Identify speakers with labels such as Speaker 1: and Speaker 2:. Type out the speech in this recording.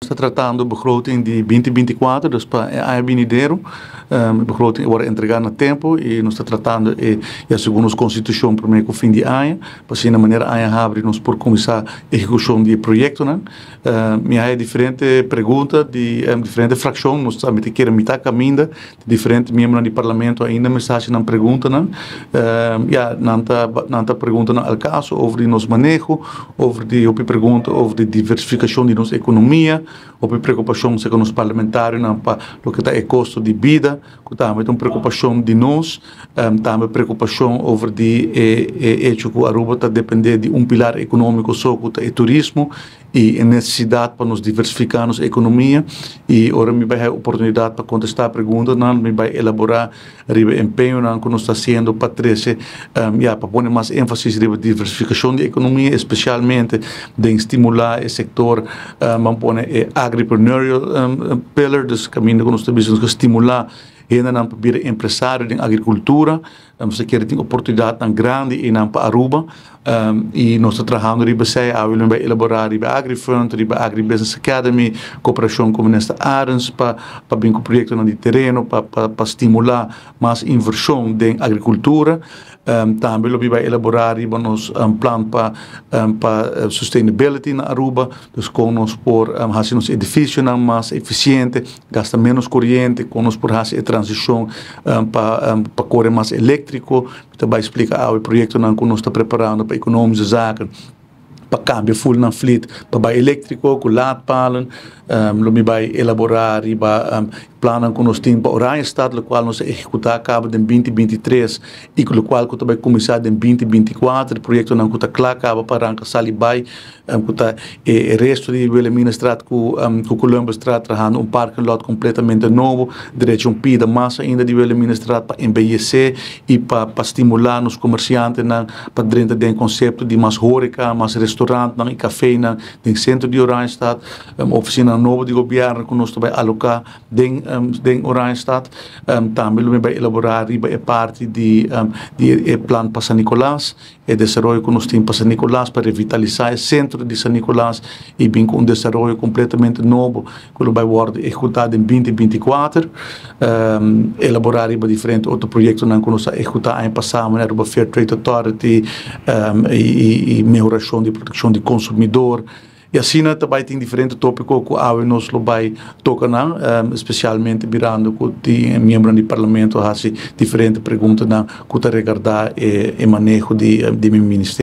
Speaker 1: está tratando de begroting de 2024, dus para ano vindouro, begroting wordt entregada no tempo e nós está tratando segundo a Constituição para o fim de ano, para assim na maneira abre nós por começar a execução de projeto, né? Minha diferente pergunta de diferente fração, nós também queremos mitar caminho, diferente membros do parlamento ainda mensagem na pergunta, né? Nanta pergunta no caso over de nos manejo, over de pergunta over de diversificação de nossa economia, over preocupação com os parlamentares para o que é custo de vida, também uma preocupação de nós, também preocupação over de hecho que a Aruba está depender de pilar econômico só que é turismo e a necessidade para nos diversificar nossa economia e agora me vai a oportunidade para contestar a pergunta, não me vai elaborar o empenho que nós está fazendo para trazer, para pôr mais ênfase na diversificação da economia, especialmente de estimular o setor, vamos pôr agripreneurial pillar, dus caminho que nós estamos estimular ainda não para empresários em agricultura, você quer ter oportunidade tão grande e não para Aruba, e nós estamos trabalhando riba sei, vai elaborar riba AgriFund, riba AgriBusiness Academy, cooperação com o Ministro Arens para bem com o projeto no terreno, para estimular mais inversão em agricultura. Também vai elaborar nos plan para sustainability na Aruba, dus com nós por fazer nos edifícios mais eficiente, gasta menos corrente, com nós por fazer a transição para correr mais elétrico, também explica o projeto que nós está preparando para economizar zaken, para câmbio full na fleet, para elétrico, com laadpalen, vai elaborar e plannen que nós temos para Oranje Stad, o qual nós executar acaba em 2023 e o qual vai começar em 2024, o projeto não está claro acaba para arrancar Salibai, o resto de Wilhelmina Straat com Columbus Straat trabalhando parque lot completamente novo, direito pida massa ainda de Wilhelmina Straat para embellecer e para estimular os comerciantes para dentro do conceito de mais horeca, mais restaurante, e café no centro de Oranje Stad, oficina nova de governo que nós vai alocar em Oranje Stad, também vai elaborar a parte de plano para São Nicolás, e desenvolvimento que nós temos para São Nicolás para revitalizar o centro de São Nicolás e bem com desenvolvimento completamente novo que vai ser executado em 2024, elaborar diferentes outros projetos que nós executamos em passado, na Aruba Fair Trade Authority e melhoração de proteção do consumidor. E assim também tem diferentes tópicos que nós vai tocar, especialmente virando com os membros do parlamento, diferentes perguntas que regardam o manejo de meu ministério.